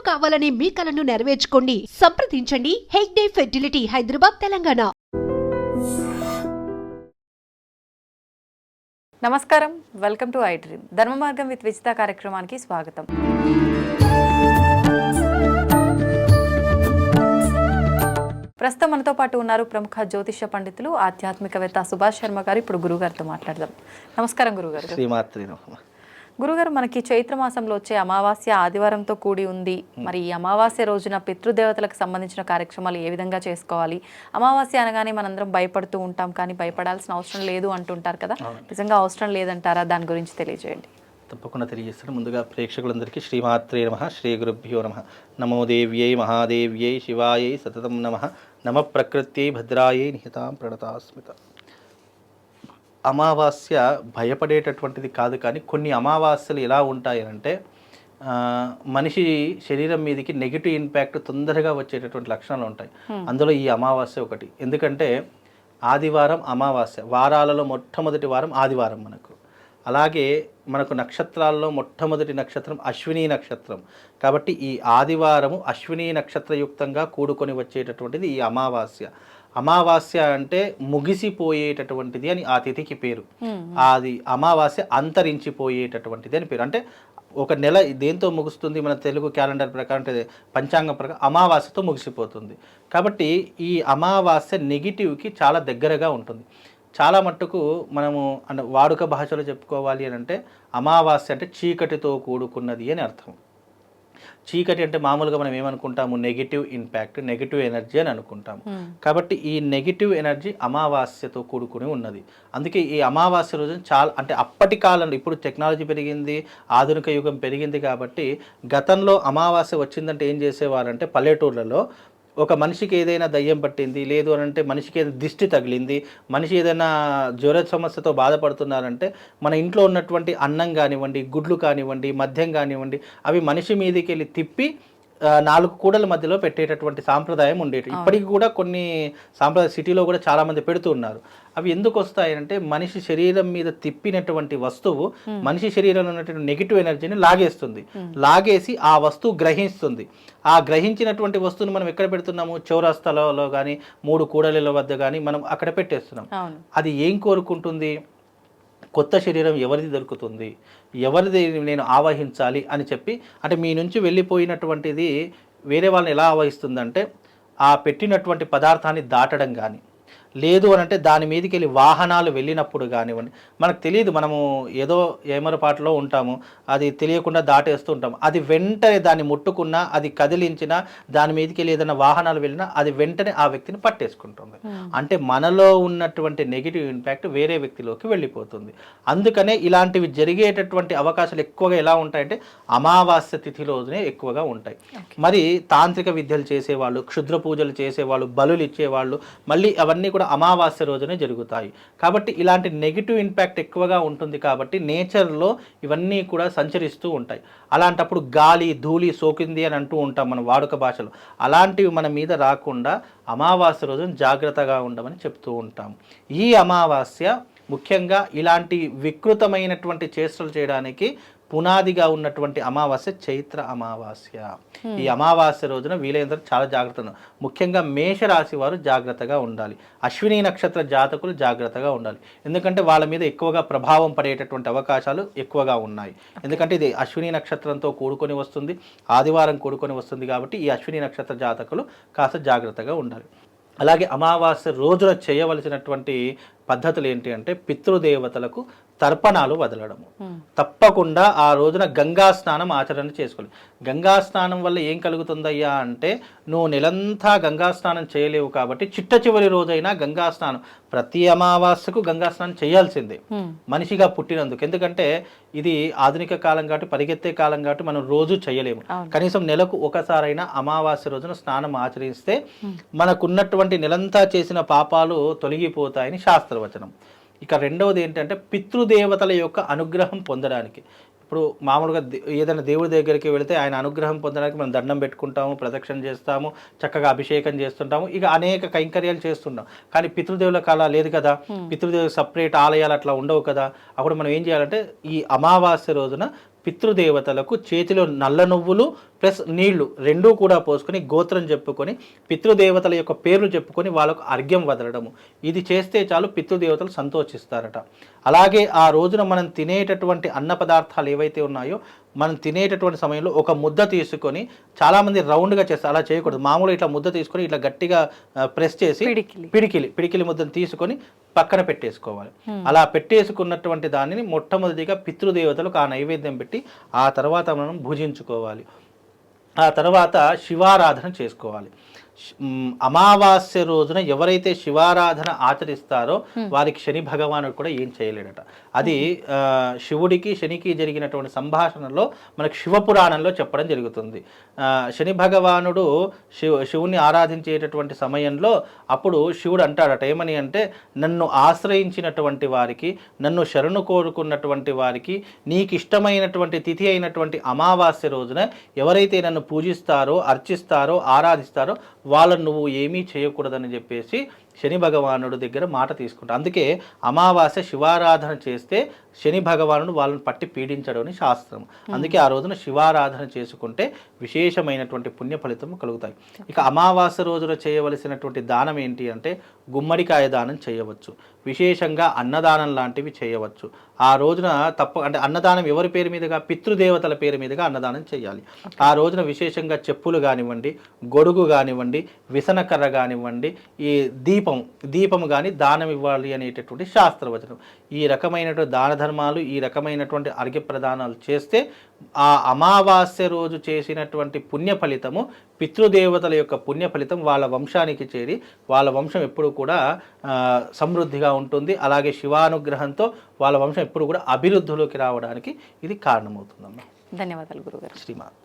కావాలనే మీ కలను నెరవేర్చుకోండి. సంప్రదించండి హెగ్డే ఫెర్టిలిటీ, హైదరాబాద్, తెలంగాణ. నమస్కారం, వెల్కమ్ టు ఐ డ్రీమ్. ధర్మ మార్గం విత్ విజిత కార్యక్రమానికి స్వాగతం. ప్రస్తుతం మనతో పాటు ఉన్నారు ప్రముఖ జ్యోతిష పండితులు, ఆధ్యాత్మికవేత్త సుభాష్ శర్మ గారు. ఇప్పుడు గురుగారితో మాట్లాడదాం. నమస్కారం గురుగారు. గురుగారు, మనకి చైత్ర మాసంలో వచ్చే అమావాస్య ఆదివారంతో కూడి ఉంది. మరి ఈ అమావాస్య రోజున పితృదేవతలకు సంబంధించిన కార్యక్రమాలు ఏ విధంగా చేసుకోవాలి? అమావాస్య అనగానే మనందరం భయపడుతూ ఉంటాం, కానీ భయపడాల్సిన అవసరం లేదు అంటుంటారు కదా, నిజంగా అవసరం లేదంటారా? దాని గురించి తెలియజేయండి. తప్పకుండా తెలియజేస్తాను. ముందుగా ప్రేక్షకులందరికీ శ్రీమాత్రే నమః, శ్రీ గురుభ్యో నమః. నమో దేవ్యై మహాదేవ్యై శివాయై సతతం నమః. నమ ప్రకృత్యై భద్రాయై నిహితాం ప్రణతాస్మిత. అమావాస్య భయపడేటటువంటిది కాదు, కానీ కొన్ని అమావాస్యలు ఎలా ఉంటాయనంటే మనిషి శరీరం మీదకి నెగిటివ్ ఇంపాక్ట్ తొందరగా వచ్చేటటువంటి లక్షణాలు ఉంటాయి. అందులో ఈ అమావాస్య ఒకటి. ఎందుకంటే ఆదివారం అమావాస్య, వారాలలో మొట్టమొదటి వారం ఆదివారం మనకు. అలాగే మనకు నక్షత్రాల్లో మొట్టమొదటి నక్షత్రం అశ్విని నక్షత్రం. కాబట్టి ఈ ఆదివారము అశ్విని నక్షత్రయుక్తంగా కూడుకొని వచ్చేటటువంటిది ఈ అమావాస్య. అమావాస్య అంటే ముగిసిపోయేటటువంటిది అని ఆ తిథికి పేరు. అది అమావాస్య అంతరించిపోయేటటువంటిది అని పేరు. అంటే ఒక నెల దేంతో ముగుస్తుంది? మన తెలుగు క్యాలెండర్ ప్రకారం, పంచాంగం ప్రకారం అమావాస్యతో ముగిసిపోతుంది. కాబట్టి ఈ అమావాస్య నెగిటివ్కి చాలా దగ్గరగా ఉంటుంది. చాలా మట్టుకు మనము అంటే వాడుక భాషలో చెప్పుకోవాలి అని అంటే అమావాస్య అంటే చీకటితో కూడుకున్నది అని అర్థం. చీకటి అంటే మామూలుగా మనం ఏమనుకుంటాము? నెగిటివ్ ఇంపాక్ట్, నెగిటివ్ ఎనర్జీ అని అనుకుంటాము. కాబట్టి ఈ నెగిటివ్ ఎనర్జీ అమావాస్యతో కూడుకుని ఉన్నది. అందుకే ఈ అమావాస్య రోజున చాలా అంటే అప్పటి కాలంలో, ఇప్పుడు టెక్నాలజీ పెరిగింది, ఆధునిక యుగం పెరిగింది కాబట్టి గతంలో అమావాస్య వచ్చిందంటే ఏం చేసేవారంటే పల్లెటూర్లలో ఒక మనిషికి ఏదైనా దయ్యం పట్టింది, లేదు అని అంటే మనిషికి ఏదైనా దిష్టి తగిలింది, మనిషి ఏదైనా జ్వర సమస్యతో బాధపడుతున్నారంటే మన ఇంట్లో ఉన్నటువంటి అన్నం కానివ్వండి, గుడ్లు కానివ్వండి, మద్యం కానివ్వండి, అవి మనిషి మీదకి వెళ్ళి తిప్పి 4 కూడల మధ్యలో పెట్టేటటువంటి సాంప్రదాయం ఉండేది. ఇప్పటికి కూడా కొన్ని సాంప్రదాయ సిటీలో కూడా చాలామంది పెడుతూ ఉన్నారు. అవి ఎందుకు వస్తాయంటే మనిషి శరీరం మీద తిప్పినటువంటి వస్తువు మనిషి శరీరంలో ఉన్నటువంటి నెగిటివ్ ఎనర్జీని లాగేస్తుంది. లాగేసి ఆ వస్తువు గ్రహిస్తుంది. ఆ గ్రహించినటువంటి వస్తువును మనం ఎక్కడ పెడుతున్నాము? చౌరస్తాలలో కానీ 3 కూడలిల వద్ద కానీ మనం అక్కడ పెట్టేస్తున్నాం. అది ఏం కోరుకుంటుంది? కొత్త శరీరం ఎవరిది దొరుకుతుంది, ఎవరిది నేను ఆవహించాలి అని చెప్పి, అంటే మీ నుంచి వెళ్ళిపోయినటువంటిది వేరే వాళ్ళని ఎలా ఆవహిస్తుందంటే ఆ పెట్టినటువంటి పదార్థాన్ని దాటడం కానీ, లేదు అని అంటే దాని మీదకి వెళ్ళి వాహనాలు వెళ్ళినప్పుడు కానివ్వండి. మనకు తెలియదు, మనము ఏదో ఏమరపాటులో ఉంటాము, అది తెలియకుండా దాటేస్తూ ఉంటాము. అది వెంటనే దాన్ని ముట్టుకున్నా, అది కదిలించినా, దాని మీదకి వెళ్ళి ఏదైనా వాహనాలు వెళ్ళినా అది వెంటనే ఆ వ్యక్తిని పట్టేసుకుంటుంది. అంటే మనలో ఉన్నటువంటి నెగిటివ్ ఇంపాక్ట్ వేరే వ్యక్తిలోకి వెళ్ళిపోతుంది. అందుకనే ఇలాంటివి జరిగేటటువంటి అవకాశాలు ఎక్కువగా ఎలా ఉంటాయంటే అమావాస్య తిథి రోజునే ఎక్కువగా ఉంటాయి. మరి తాంత్రిక విద్యలు చేసేవాళ్ళు, క్షుద్ర పూజలు చేసేవాళ్ళు, బలులు ఇచ్చేవాళ్ళు, మళ్ళీ అవన్నీ కూడా అమావాస్య రోజునే జరుగుతాయి. కాబట్టి ఇలాంటి నెగిటివ్ ఇంపాక్ట్ ఎక్కువగా ఉంటుంది. కాబట్టి నేచర్లో ఇవన్నీ కూడా సంచరిస్తూ ఉంటాయి. అలాంటప్పుడు గాలి ధూళి సోకింది అని అంటూ ఉంటాం మన వాడుక భాషలో. అలాంటివి మన మీద రాకుండా అమావాస్య రోజున జాగ్రత్తగా ఉండమని చెప్తూ ఉంటాం. ఈ అమావాస్య ముఖ్యంగా ఇలాంటి వికృతమైనటువంటి చేష్టలు చేయడానికి పునాదిగా ఉన్నటువంటి అమావాస్య చైత్ర అమావాస్య. ఈ అమావాస్య రోజున వీలైనంత చాలా జాగ్రత్తగా, ముఖ్యంగా మేషరాశి వారు జాగ్రత్తగా ఉండాలి. అశ్విని నక్షత్ర జాతకులు జాగ్రత్తగా ఉండాలి. ఎందుకంటే వాళ్ళ మీద ఎక్కువగా ప్రభావం పడేటటువంటి అవకాశాలు ఎక్కువగా ఉన్నాయి. ఎందుకంటే ఇది అశ్విని నక్షత్రంతో కూడుకొని వస్తుంది, ఆదివారం కూడుకొని వస్తుంది. కాబట్టి ఈ అశ్విని నక్షత్ర జాతకులు కాస్త జాగ్రత్తగా ఉండాలి. అలాగే అమావాస్య రోజున చేయవలసినటువంటి పద్ధతులు ఏంటి అంటే పితృదేవతలకు తర్పణాలు వదలడము. తప్పకుండా ఆ రోజున గంగా స్నానం ఆచరణ చేసుకోవాలి. గంగా స్నానం వల్ల ఏం కలుగుతుందయ్యా అంటే నువ్వు నెలంతా గంగా స్నానం చేయలేవు కాబట్టి చిట్ట చివరి రోజైనా గంగా స్నానం, ప్రతి అమావాస్యకు గంగా స్నానం చేయాల్సిందే మనిషిగా పుట్టినందుకు. ఎందుకంటే ఇది ఆధునిక కాలం కాబట్టి, పరిగెత్తే కాలం కాబట్టి మనం రోజు చేయలేము. కనీసం నెలకు ఒకసారైనా అమావాస్య రోజున స్నానం ఆచరిస్తే మనకున్నటువంటి నెలంతా చేసిన పాపాలు తొలగిపోతాయని శాస్త్రవచనం. ఇక రెండవది ఏంటంటే పితృదేవతల యొక్క అనుగ్రహం పొందడానికి. ఇప్పుడు మామూలుగా ఏదైనా దేవుడి దగ్గరికి వెళితే ఆయన అనుగ్రహం పొందడానికి మనం దండం పెట్టుకుంటాము, ప్రదక్షిణ చేస్తాము, చక్కగా అభిషేకం చేస్తుంటాము, ఇక అనేక కైంకర్యాలు చేస్తుంటాం. కానీ పితృదేవులకు అలా లేదు కదా. పితృదేవులకు సపరేట్ ఆలయాలు అట్లా ఉండవు కదా. అప్పుడు మనం ఏం చేయాలంటే ఈ అమావాస్య రోజున పితృదేవతలకు చేతిలో నల్ల నువ్వులు ప్లస్ నీళ్లు రెండూ కూడా పోసుకొని గోత్రం చెప్పుకొని పితృదేవతల యొక్క పేర్లు చెప్పుకొని వాళ్ళకు అర్ఘ్యం వదలడము, ఇది చేస్తే చాలు పితృదేవతలు సంతోషిస్తారట. అలాగే ఆ రోజున మనం తినేటటువంటి అన్న పదార్థాలు ఏవైతే ఉన్నాయో మనం తినేటటువంటి సమయంలో ఒక ముద్ద తీసుకొని, చాలామంది రౌండ్గా చేస్తారు, అలా చేయకూడదు. మామూలుగా ఇట్లా ముద్ద తీసుకొని ఇట్లా గట్టిగా ప్రెస్ చేసి పిడికిలి ముద్దను తీసుకొని పక్కన పెట్టేసుకోవాలి. అలా పెట్టేసుకున్నటువంటి దానిని మొట్టమొదటిగా పితృదేవతలకు ఆ నైవేద్యం పెట్టి ఆ తర్వాత మనం భుజించుకోవాలి. ఆ తర్వాత శివారాధన చేసుకోవాలి. అమావాస్య రోజున ఎవరైతే శివారాధన ఆచరిస్తారో వారికి శని భగవానుడు కూడా ఏం చేయలేడట. అది శివుడికి శనికి జరిగినటువంటి సంభాషణలో మనకు శివపురాణంలో చెప్పడం జరుగుతుంది. శని భగవానుడు శివుని ఆరాధించేటటువంటి సమయంలో అప్పుడు శివుడు అంటాడట, ఏమని అంటే, నన్ను ఆశ్రయించినటువంటి వారికి, నన్ను శరణు కోరుకున్నటువంటి వారికి, నీకు ఇష్టమైనటువంటి తిథి అయినటువంటి అమావాస్య రోజున ఎవరైతే నన్ను పూజిస్తారో అర్చిస్తారో ఆరాధిస్తారో వాళ్ళను నువ్వు ఏమీ చేయకూడదని చెప్పేసి శని భగవానుడు దగ్గర మాట తీసుకుంటాడు. అందుకే అమావాస్య శివారాధన చేస్తే శని భగవానుడు వాళ్ళని పట్టి పీడించడం అని శాస్త్రం. అందుకే ఆ రోజున శివారాధన చేసుకుంటే విశేషమైనటువంటి పుణ్య ఫలితం కలుగుతాయి. ఇక అమావాస్య రోజున చేయవలసినటువంటి దానం ఏంటి అంటే గుమ్మడికాయ దానం చేయవచ్చు, విశేషంగా అన్నదానం లాంటివి చేయవచ్చు. ఆ రోజున అంటే అన్నదానం ఎవరి పేరు మీదుగా, పితృదేవతల పేరు మీదుగా అన్నదానం చేయాలి. ఆ రోజున విశేషంగా చెప్పులు కానివ్వండి, గొడుగు కానివ్వండి, విసనకర్ర కానివ్వండి, ఈ దీపము కానీ దానం ఇవ్వాలి అనేటటువంటి శాస్త్రవచనం. ఈ రకమైనటువంటి దాన ధర్మాలు, ఈ రకమైనటువంటి అర్ఘ్య ప్రదానాలు చేస్తే ఆ అమావాస్య రోజు చేసినటువంటి పుణ్య ఫలితము, పితృదేవతల యొక్క పుణ్య ఫలితం వాళ్ళ వంశానికి చేరి వాళ్ళ వంశం ఎప్పుడు కూడా సమృద్ధిగా ఉంటుంది. అలాగే శివానుగ్రహంతో వాళ్ళ వంశం ఎప్పుడు కూడా అభివృద్ధిలోకి రావడానికి ఇది కారణమవుతుందమ్మా. ధన్యవాదాలు గురుగారు. శ్రీమాన్.